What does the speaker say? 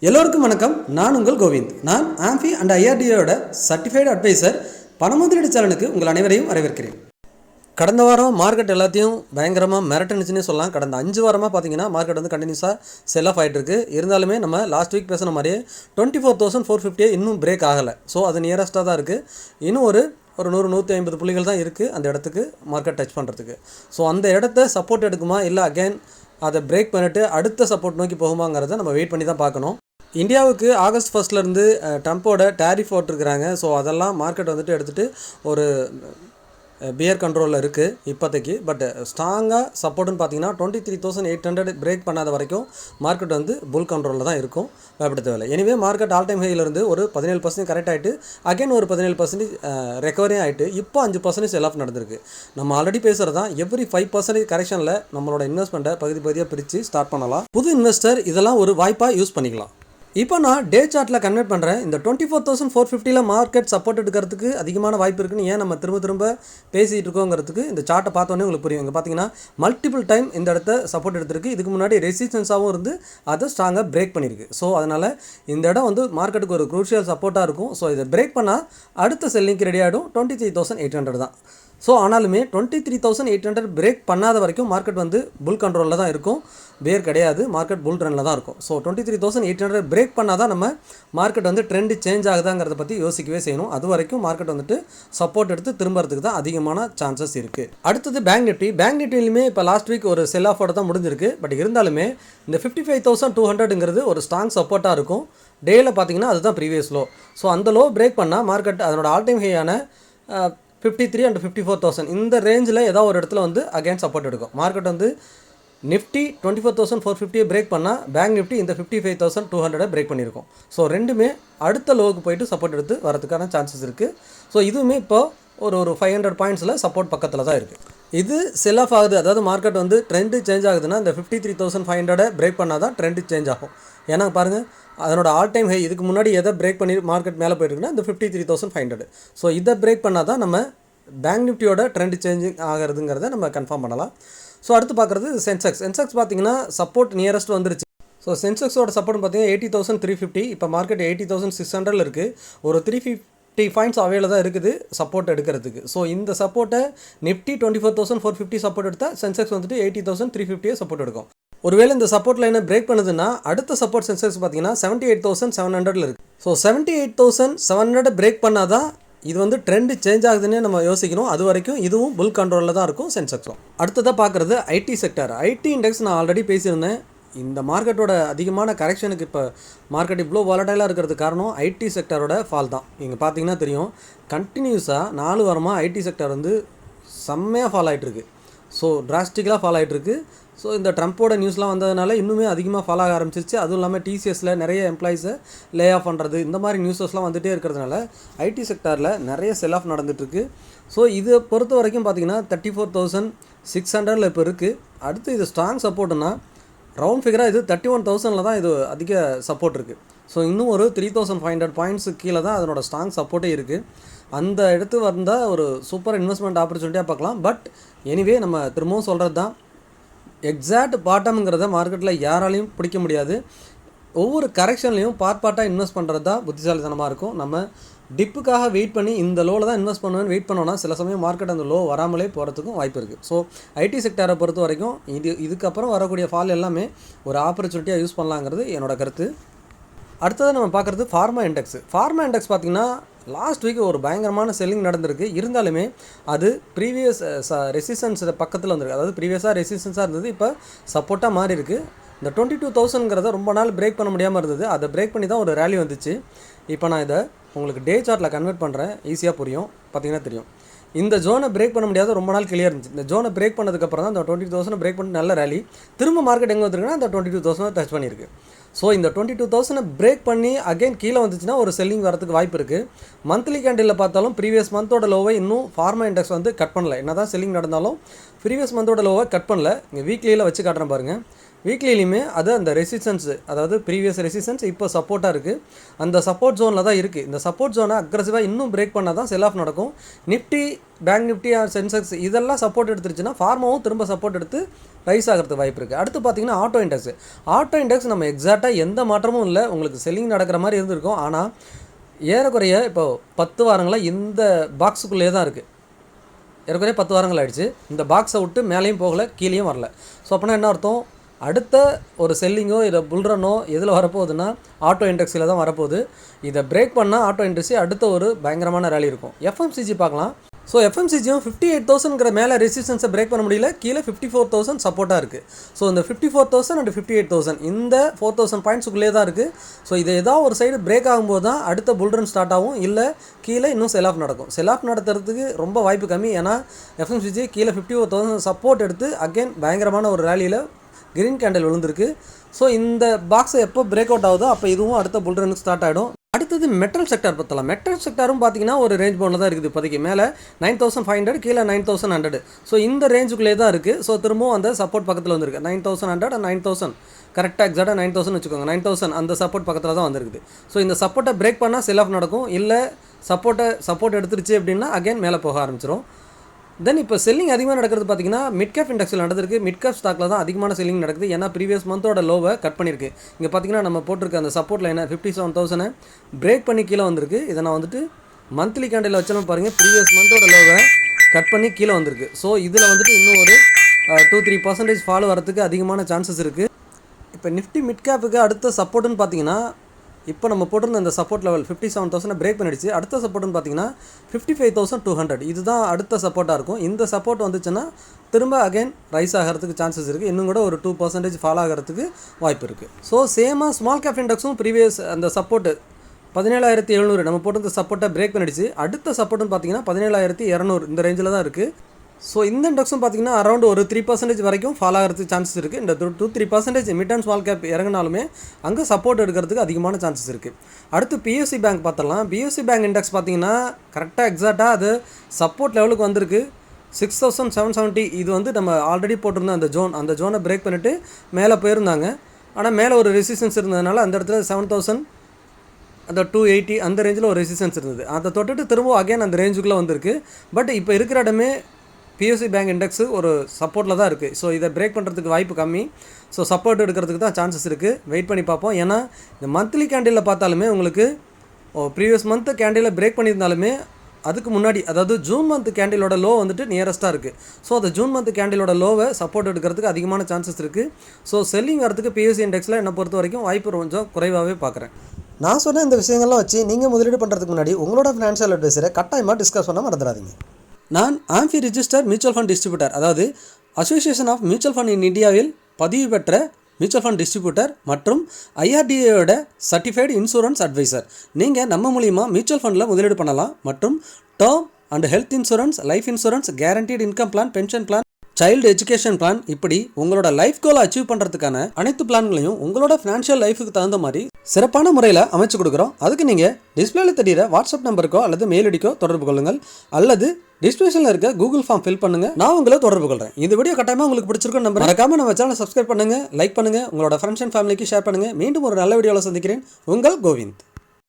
எல்லோருக்கும் வணக்கம். நான் உங்கள் கோவிந்த். நான் ஆம்பி அண்ட் ஐஆர்டிஓட சர்டிஃபைடு அட்வைசர். பணமுதிரீடு சேனலுக்கு உங்கள் அனைவரையும் வரவேற்கிறேன். கடந்த வாரம் மார்க்கெட் எல்லாத்தையும் பயங்கரமாக மிரட்டுனுச்சுன்னே சொல்லலாம். கடந்த 5 வாரமாக பார்த்தீங்கன்னா மார்க்கெட் வந்து கண்டினியூஸாக செல் ஆஃப் ஆகிட்டு இருக்கு. இருந்தாலுமே நம்ம லாஸ்ட் வீக் பேசின மாதிரியே 24,450 இன்னும் பிரேக் ஆகலை. ஸோ அது நியரஸ்ட்டாக தான் இருக்குது. இன்னும் ஒரு 100-150 புள்ளிகள் தான் இருக்குது அந்த இடத்துக்கு மார்க்கெட் டச் பண்ணுறதுக்கு. ஸோ அந்த இடத்த சப்போர்ட் எடுக்குமா இல்லை அகைன் அதை பிரேக் பண்ணிவிட்டு அடுத்த சப்போர்ட் நோக்கி போகுமாங்கிறத நம்ம வெயிட் பண்ணி தான் பார்க்கணும். இந்தியாவுக்கு ஆகஸ்ட் 1 ட்ரம்ப்போட டேரிஃப் போட்டிருக்கிறாங்க. ஸோ அதெல்லாம் மார்க்கெட் வந்துட்டு எடுத்துகிட்டு ஒரு பியர் கண்ட்ரோலில் இருக்குது இப்போதைக்கு. பட் ஸ்ட்ராங்காக சப்போர்ட்டுன்னு பார்த்தீங்கன்னா 23,800 பிரேக் பண்ணாத வரைக்கும் மார்க்கெட் வந்து புல் கண்ட்ரோலில் தான் இருக்கும். பயப்பட தேவையில்லை. எனிவே மார்க்கெட் ஆல் டைம் ஹையிலிருந்து ஒரு 17% கரெக்ட் ஆகிட்டு அகைன் ஒரு 17% ரெக்கவரி ஆகிட்டு இப்போ 5% செல் ஆஃப் நடந்திருக்கு. நம்ம ஆல்ரெடி பேசுகிறது தான் எவ்ரி 5% கரெக்ஷனில் நம்மளோட இன்வெஸ்ட்மெண்ட்டை பகுதியாக பிரித்து ஸ்டார்ட் பண்ணலாம். புது இன்வெஸ்டர் இதெல்லாம் ஒரு வாய்ப்பாக யூஸ் பண்ணிக்கலாம். இப்போ நான் டே சார்ட்டில் கன்வெர்ட் பண்ணுறேன். இந்த 24,450 மார்க்கெட் சப்போர்ட் எடுக்கிறதுக்கு அதிகமான வாய்ப்பு இருக்குன்னு ஏன் நம்ம திரும்ப பேசிகிட்டு இருக்கோங்கிறதுக்கு இந்த சார்ட்டை பார்த்தோன்னே உங்களுக்கு புரியும். இங்கே பார்த்தீங்கன்னா மல்டிபிள் டைம் இந்த இடத்த சப்போர்ட் எடுத்திருக்கு. இதுக்கு முன்னாடி ரெசிஸ்டன்ஸாகவும் இருந்து அதை ஸ்ட்ராங்காக பிரேக் பண்ணியிருக்கு. ஸோ அதனால் இந்த இடம் வந்து மார்க்கெட்டுக்கு ஒரு க்ரூஷியல் சப்போர்ட்டாக இருக்கும். ஸோ இதை பிரேக் பண்ணால் அடுத்த செல்லிங்க்கு ரெடி ஆகிடும் 23,800 தான். ஸோ ஆனாலுமே 23,800 பிரேக் பண்ணாத வரைக்கும் மார்க்கெட் வந்து புல் கண்ட்ரோலில் தான் இருக்கும். பேர் கிடையாது. மார்க்கெட் புல் ட்ரெண்டில் தான் இருக்கும். ஸோ 23,800 பிரேக் பண்ணால் தான் நம்ம மார்க்கெட் வந்து ட்ரெண்டு சேஞ்ச் ஆகுதாங்கிறத பற்றி யோசிக்கவே செய்யணும். அது வரைக்கும் மார்க்கெட் வந்துட்டு சப்போர்ட் எடுத்து திரும்புறதுக்கு தான் அதிகமான சான்சஸ் இருக்குது. அடுத்தது பேங்க் நிஃப்டிலையுமே இப்போ லாஸ்ட் வீக் ஒரு செல் ஆஃபோட தான் முடிஞ்சிருக்கு. பட் இருந்தாலுமே இந்த 55,200ங்கிறது ஒரு ஸ்ட்ராங் சப்போர்ட்டாக இருக்கும். டேயில் பார்த்தீங்கன்னா அதுதான் ப்ரீவியஸ் லோ. ஸோ அந்த லோ பிரேக் பண்ணால் மார்க்கெட் அதனோட ஆல் டைம் ஹையான 53 and 54,000 இந்த ரேஞ்சில் ஏதாவது ஒரு இடத்துல வந்து அகைன் சப்போர்ட் எடுக்கும். மார்க்கெட் வந்து நிஃப்டி 24,450 பிரேக் பண்ணால் பேங்க் நிஃப்டி இந்த 55,200 பிரேக் பண்ணியிருக்கோம். ஸோ ரெண்டுமே அடுத்த லோவுக்கு போயிட்டு சப்போர்ட் எடுத்து வரதுக்கான சான்சஸ் இருக்குது. ஸோ இதுவுமே இப்போ ஒரு 500 பாயிண்ட்ஸில் சப்போர்ட் பக்கத்தில் தான் இருக்குது. இது செல் ஆஃப் ஆகுது, அதாவது மார்க்கெட் வந்து ட்ரெண்டு சேஞ்ச் ஆகுதுன்னா இந்த 53,500 பிரேக் பண்ணால் தான் ட்ரெண்டு சேஞ்ச் ஆகும். ஏன்னா பாருங்கள் அதனோட ஆல் டைம் ஹை இதுக்கு முன்னாடி எதை பிரேக் பண்ணி மார்க்கெட் மேலே போயிட்டுருக்குன்னா இந்த 53,500. ஸோ இதை பிரேக் பண்ணால் தான் நம்ம பேங்க் நிஃப்டியோட ட்ரெண்ட் சேஞ்சிங் ஆகிறதுங்கிறத நம்ம கன்ஃபார்ம் பண்ணலாம். ஸோ அடுத்து பார்க்குறது சென்செக்ஸ் பார்த்தீங்கன்னா சப்போர்ட் நியரஸ்ட் வந்துருச்சு. ஸோ சென்செக்ஸோட சப்போர்ட் பார்த்தீங்கன்னா 80,350. இப்போ மார்க்கெட் 80,600 இருக்குது. ஒரு 350 பாயிண்ட்ஸ் அவையில் தான் இருக்குது சப்போர்ட் எடுக்கிறதுக்கு. ஸோ இந்த சப்போர்ட்டை நிஃப்டி 24,450 சப்போர்ட் எடுத்தால் சென்செக்ஸ் வந்துட்டு 80,350 சப்போர்ட் எடுக்கும். ஒருவேளை இந்த சப்போர்ட் லைனை பிரேக் பண்ணுதுன்னா அடுத்த சப்போர்ட் சென்செக்ஸ் பார்த்தீங்கன்னா 78,700 இருக்குது. ஸோ 78,700 பிரேக் பண்ணால் தான் இது வந்து ட்ரெண்டு சேஞ்ச் ஆகுதுன்னே நம்ம யோசிக்கணும். அது வரைக்கும் இதுவும் புல் கண்ட்ரோலில் தான் இருக்கும் சென்செக்ஸும். அடுத்ததாக பார்க்குறது ஐடி செக்டர். ஐடி இண்டெக்ஸ் நான் ஆல்ரெடி பேசியிருந்தேன். இந்த மார்க்கெட்டோட அதிகமான கரெக்ஷனுக்கு இப்போ மார்க்கெட் இவ்வளோ வாலடைலாக இருக்கிறதுக்கு காரணம் ஐடி செக்டரோட ஃபால் தான். இங்கே பார்த்தீங்கன்னா தெரியும் கண்டினியூஸாக 4 வாரமாக ஐடி செக்டர் வந்து செம்மையாக ஃபால் ஆகிட்டுருக்கு. ஸோ டிராஸ்டிக்கலாக ஃபால் ஆகிட்டுருக்கு. ஸோ இந்த ட்ரம்ப்போட நியூஸ்லாம் வந்ததுனால இன்னுமே அதிகமாக ஃபாலோ ஆக ஆரம்பிச்சிருச்சு. அதுவும் இல்லாமல் டிசிஎஸில் நிறைய எம்ப்ளாயிஸை லே ஆஃப் பண்ணுறது இந்த மாதிரி நியூஸஸ்லாம் வந்துகிட்டே இருக்கிறதுனால ஐடி செக்டாரில் நிறைய செல் ஆஃப் நடந்துகிட்ருக்கு. ஸோ இதை பொறுத்த வரைக்கும் பார்த்திங்கன்னா 34,600 இப்போ இருக்குது. அடுத்து இது ஸ்ட்ராங் சப்போர்ட்டுன்னா ரவுண்ட் ஃபிகராக இது 31,000 தான் இது அதிக சப்போர்ட் இருக்குது. ஸோ இன்னும் ஒரு 3,500 பாயிண்ட்ஸு கீழே தான் அதனோட ஸ்ட்ராங் சப்போர்ட்டே இருக்குது. அந்த இடத்து வந்தால் ஒரு சூப்பர் இன்வெஸ்ட்மெண்ட் ஆப்பர்ச்சுனிட்டியாக பார்க்கலாம். பட் எனிவே நம்ம திரும்பவும் சொல்கிறது தான் எக்ஸாக்ட் பாட்டம்ங்கிறத மார்க்கெட்டில் யாராலையும் பிடிக்க முடியாது. ஒவ்வொரு கரெக்ஷன்லையும் பார்ட்டாக இன்வெஸ்ட் பண்ணுறது தான் புத்திசாலித்தனமாக இருக்கும். நம்ம டிப்புக்காக வெயிட் பண்ணி இந்த லோவில் தான் இன்வெஸ்ட் பண்ணுவேன்னு வெயிட் பண்ணோன்னா சில சமயம் மார்க்கெட் அந்த லோ வராமலே போகிறதுக்கும் வாய்ப்பு இருக்குது. ஸோ ஐடி செக்டாரை பொறுத்த வரைக்கும் இதுக்கப்புறம் வரக்கூடிய ஃபால் எல்லாமே ஒரு ஆப்பர்ச்சுனிட்டியாக யூஸ் பண்ணலாங்கிறது என்னோடய கருத்து. அடுத்தது நம்ம பார்க்குறது ஃபார்மா இண்டெக்ஸ் பார்த்திங்கன்னா லாஸ்ட் வீக் ஒரு பயங்கரமான செல்லிங் நடந்திருக்கு. இருந்தாலுமே அது ப்ரீவியஸ் ரெசிஸ்டன்ஸ் பக்கத்தில் வந்திருக்கு. அதாவது ப்ரீவியஸாக ரெசிஸ்டன்ஸாக இருந்தது, இப்போ சப்போர்ட்டாக மாறி இருக்குது. இந்த 22,000ங்கிறத ரொம்ப நாள் பிரேக் பண்ண முடியாமல் இருந்தது. அதை பிரேக் பண்ணி தான் ஒரு ரேலி வந்துச்சு. இப்போ நான் இதை உங்களுக்கு டே சார்ட்டில் கன்வெர்ட் பண்ணுறேன், ஈஸியாக புரியும். பார்த்திங்கன்னா தெரியும் இந்த ஜோனை பிரேக் பண்ண முடியாத ரொம்ப நாள் கிளியர் இருந்துச்சு. இந்த ஜோனை பிரேக் பண்ணதுக்கப்புறம் தான் இந்த 20,000 பிரேக் பண்ணி நல்ல ரேலி திரும்ப மார்க்கெட் எங்கே வந்துருக்குன்னா இந்த 22,000 டச் பண்ணியிருக்கு. ஸோ இந்த 22,000 பிரேக் பண்ணி அகைன் கீழே வந்துச்சுன்னா ஒரு செல்லிங் வரதுக்கு வாய்ப்பு இருக்குது. மந்த்லி கேண்டிலில் பார்த்தாலும் ப்ரீவியஸ் மந்தோட லோவை இன்னும் ஃபார்மா இண்டெக்ஸ் வந்து கட் பண்ணல. என்ன தான் செல்லிங் நடந்தாலும் ப்ரீவியஸ் மந்தோட லோவை கட் பண்ணல. இங்கே வீக்லியில் வச்சு காட்டுறேன் பாருங்கள். வீக்லியிலையுமே அது அந்த ரெசிஸ்டன்ஸ், அதாவது ப்ரீவியஸ் ரெசிஸ்டன்ஸ் இப்போ சப்போர்ட்டாக இருக்குது. அந்த சப்போர்ட் ஜோனில் தான் இருக்குது. இந்த சப்போர்ட் ஜோனை அக்ரெசிவாக இன்னும் பிரேக் பண்ணால் தான் செல் ஆஃப் நடக்கும். நிஃப்டி பேங்க் நிஃப்டி சென்செக்ஸ் இதெல்லாம் சப்போர்ட் எடுத்துருச்சுன்னா ஃபார்மாவும் திரும்ப சப்போர்ட் எடுத்து ரைஸ் ஆகிறதுக்கு வாய்ப்பு இருக்குது. அடுத்து பார்த்தீங்கன்னா ஆட்டோ இண்டெக்ஸ் நம்ம எக்ஸாக்டாக எந்த மாற்றமும் இல்லை, உங்களுக்கு செல்லிங் நடக்கிற மாதிரி இருந்திருக்கும். ஆனால் ஏறக்குறைய இப்போ 10 வாரங்களாக இந்த பாக்ஸுக்குள்ளேயே தான் இருக்குது. ஏறக்குறைய 10 வாரங்கள் ஆகிடுச்சு. இந்த பாக்ஸை விட்டு மேலேயும் போகலை, கீழேயும் வரல. ஸோ அப்படின்னா என்ன அர்த்தம், அடுத்த ஒரு செல்லிங்கோ இல்லை புல்ரனோ எதில் வரப்போகுதுன்னா ஆட்டோ இண்டெக்ஸில் தான் வரப்போகுது. இதை பிரேக் பண்ணால் ஆட்டோ இண்டெக்ஸி அடுத்த ஒரு பயங்கரமான ரேலி இருக்கும். எஃப்எம்சிஜி பார்க்கலாம். ஸோ எஃப்எம்சிஜியும் 58,000ங்கிற மேலே ரெசிஸ்டன்ஸை பிரேக் பண்ண முடியல, கீழே 54,000 சப்போர்ட்டாக இருக்குது. ஸோ இந்த 54,000 அண்ட் 58,000 இந்த 4,000 பாயிண்ட்ஸுக்குள்ளே தான் இருக்குது. ஸோ இது ஏதாவது ஒரு சைடு பிரேக் ஆகும்போது தான் அடுத்த புல்ரன் ஸ்டார்ட் ஆகும், இல்லை கீழே இன்னும் செல் ஆஃப் நடக்கும். செல் ஆஃப் நடத்துறதுக்கு ரொம்ப வாய்ப்பு கம்மி. ஏன்னா எஃப்எம்சிஜி கீழே 54,000 சப்போர்ட் எடுத்து அகெயின் பயங்கரமான ஒரு ரேலியில் கிரீன் கேண்டில் விழுந்திருக்கு. ஸோ இந்த பாக்ஸை எப்போ பிரேக் அவுட் ஆகுதோ அப்போ இதுவும் அடுத்த புல்ரனுக்கு ஸ்டார்ட் ஆகிடும். அடுத்தது மெட்டல் செக்டார் பார்த்தலாம். மெட்டல் செக்டாரும் பார்த்தீங்கன்னா ஒரு ரேஞ்ச் பவுண்டில் தான் இருக்குது. இப்போதைக்கு மேலே 9,500, கீழே 9,100. ஸோ இந்த ரேஞ்சுக்குள்ளே தான் இருக்குது. ஸோ திரும்பவும் அந்த சப்போர்ட் பக்கத்தில் வந்துருக்கு. 9,100 and 9,000 கரெக்டாக எக்ஸாக்டாக 9,000 வச்சுக்கோங்க. 9,000 அந்த சப்போர்ட் பக்கத்தில் தான் வந்துருக்குது. ஸோ இந்த சப்போர்ட்டை பிரேக் பண்ணால் செல் ஆஃப் நடக்கும், இல்லை சப்போர்ட் எடுத்துருச்சு அப்படின்னா அகைன் மேலே போக ஆரம்பிச்சிடும். தென் இப்போ செல்லிங் அதிகமாக நடக்கிறது பார்த்தீங்கன்னா மிட் கேப் இண்டெக்ஸில் நடந்திருக்கு. மிட் கேப் ஸ்டாக்கில் தான் அதிகமான செல்லிங் நடக்குது. ஏன்னா ப்ரீவியஸ் மந்தோட லோவை கட் பண்ணியிருக்கு. இங்கே பார்த்தீங்கன்னா நம்ம போட்டிருக்க அந்த சப்போர்ட் லைனை 57,000 பிரேக் பண்ணி கீழே வந்திருக்கு. இதை நான் வந்துட்டு மந்த்லி கேண்டில் வச்சாலும் பாருங்கள், ப்ரீவியஸ் மந்தோட லோவை கட் பண்ணி கீழே வந்திருக்கு. ஸோ இதில் வந்துட்டு இன்னும் ஒரு 2-3% ஃபாலோ வரதுக்கு அதிகமான சான்சஸ் இருக்குது. இப்போ நிஃப்டி மிட் கேப்புக்கு அடுத்த சப்போர்ட்டுன்னு பார்த்தீங்கன்னா இப்போ நம்ம போட்டிருந்த அந்த சப்போர்ட் லெவல் 57,000 பிரேக் பண்ணிடுச்சு. அடுத்த சப்போர்ட்னு பார்த்தீங்கன்னா 55,200 இதுதான் அடுத்த சப்போர்ட்டாக இருக்கும். இந்த சப்போர்ட் வந்துச்சுன்னா திரும்ப அகைன் ரைஸ் ஆகிறதுக்கு சான்சஸ் இருக்குது. இன்னும் கூட ஒரு 2% ஃபாலோ ஆகிறதுக்கு வாய்ப்பு இருக்குது. ஸோ சேமாக ஸ்மால் கேப் இண்டெக்ஸும் ப்ரீவியஸ் அந்த சப்போர்ட்டு 17,700 நம்ம போட்டிருந்த சப்போர்ட்டை பிரேக் பண்ணிடுச்சு. அடுத்த சப்போர்ட்னு பார்த்தீங்கன்னா 17,200 இந்த ரேஞ்சில் தான் இருக்குது. ஸோ இந்த இண்டெக்ஸும் பார்த்தீங்கன்னா அரௌண்ட் ஒரு 3% வரைக்கும் ஃபாலோ ஆகிறதுக்கு சான்சஸ் இருக்குது. இந்த 2-3% மிட் அண்ட் ஸ்மால் கேப் இறங்கினாலுமே அங்கே சப்போர்ட் எடுக்கிறதுக்கு அதிகமான சான்சஸ் இருக்குது. அடுத்து பிஎஸ்சி பேங்க் பார்த்துடலாம். பிஎஸ்சி பேங்க் இண்டெக்ஸ் பார்த்தீங்கன்னா கரெக்டாக எக்ஸாக்டாக அது சப்போர்ட் லெவலுக்கு வந்திருக்கு. 6,770 இது வந்து நம்ம ஆல்ரெடி போட்டிருந்த அந்த ஜோனை பிரேக் பண்ணிவிட்டு மேலே போயிருந்தாங்க. ஆனால் மேலே ஒரு ரெசிஸ்டன்ஸ் இருந்ததுனால அந்த இடத்துல 7,000 அந்த 280 அந்த ரேஞ்சில் ஒரு ரெசிஸ்டன்ஸ் இருந்தது. அதை தொட்டுட்டு திரும்ப அகைன் அந்த ரேஞ்சுக்குள்ளே வந்திருக்கு. பட் இப்போ இருக்கிற இடமே பிஎஸ்சி பேங்க் இண்டெக்ஸு ஒரு சப்போர்ட்டில் தான் இருக்குது. ஸோ இதை பிரேக் பண்ணுறதுக்கு வாய்ப்பு கம்மி. ஸோ சப்போர்ட் எடுக்கிறதுக்கு தான் சான்சஸ் இருக்குது. வெயிட் பண்ணி பார்ப்போம். ஏன்னா இந்த மந்த்லி கேண்டிலில் பார்த்தாலுமே உங்களுக்கு ப்ரீவியஸ் மந்த்து கேண்டிலில் பிரேக் பண்ணியிருந்தாலுமே அதுக்கு முன்னாடி அதாவது ஜூன் மந்த் கேண்டிலோட லோ வந்துட்டு நியரஸ்ட்டாக இருக்குது. ஸோ அந்த ஜூன் மந்த் கேண்டிலோட லோவை சப்போர்ட் எடுக்கிறதுக்கு அதிகமான சான்சஸ் இருக்குது. ஸோ செல்லிங் வரதுக்கு பிஎஸ்சி இண்டெக்ஸில் என்னை பொறுத்த வரைக்கும் வாய்ப்பு கொஞ்சம் குறைவாகவே பார்க்குறேன். நான் சொன்ன இந்த விஷயங்கள்லாம் வச்சு நீங்கள் முதலீடு பண்ணுறதுக்கு முன்னாடி உங்களோட ஃபினான்ஷியல் அட்வைசரை கட்டாயமாக டிஸ்கஸ் பண்ண மறந்துடாதீங்க. நான் AMFI register mutual fund distributor, அதாவது association of mutual fund in இந்தியாவில் பதிவு பெற்ற மியூச்சுவல் ஃபண்ட் டிஸ்ட்ரிபியூட்டர் மற்றும் ஐஆர்டிஏயோட சர்டிஃபைடு இன்சூரன்ஸ் அட்வைசர். நீங்கள் நம்ம மூலிமா மியூச்சுவல் ஃபண்டில் முதலீடு பண்ணலாம். மற்றும் term and health insurance, life insurance, guaranteed income plan, pension plan, child education plan, இப்படி உங்களோட லைஃப் கோலை அச்சீவ் பண்ணுறதுக்கான அனைத்து பிளான்களையும் உங்களோட ஃபினான்ஷியல் லைஃபுக்கு தகுந்த மாதிரி சிறப்பான முறையில் அமைச்சு கொடுக்குறோம். அதுக்கு நீங்கள் டிஸ்பிளேல தெரியிற வாட்ஸ்அப் நம்பருக்கோ அல்லது மெயில் ஐடிக்கோ தொடர்பு கொள்ளுங்கள், அல்லது டிஸ்கிரிப்ஷனில் இருக்க கூகுள் ஃபார்ம் ஃபில் பண்ணுங்கள். நான் உங்களை தொடர்பு கொள்கிறேன். இந்த வீடியோ கட்டாயமாக உங்களுக்கு பிடிச்சிருக்கும் நம்பர். மறக்காம நம்ம சேனலை சப்ஸ்கிரைப் பண்ணுங்கள், லைக் பண்ணுங்கள், உங்களோட ஃப்ரெண்ட்ஸ் அண்ட் ஃபேமிலிக்கு ஷேர் பண்ணுங்கள். மீண்டும் ஒரு நல்ல வீடியோவில் சந்திக்கிறேன். உங்கள் கோவிந்த்.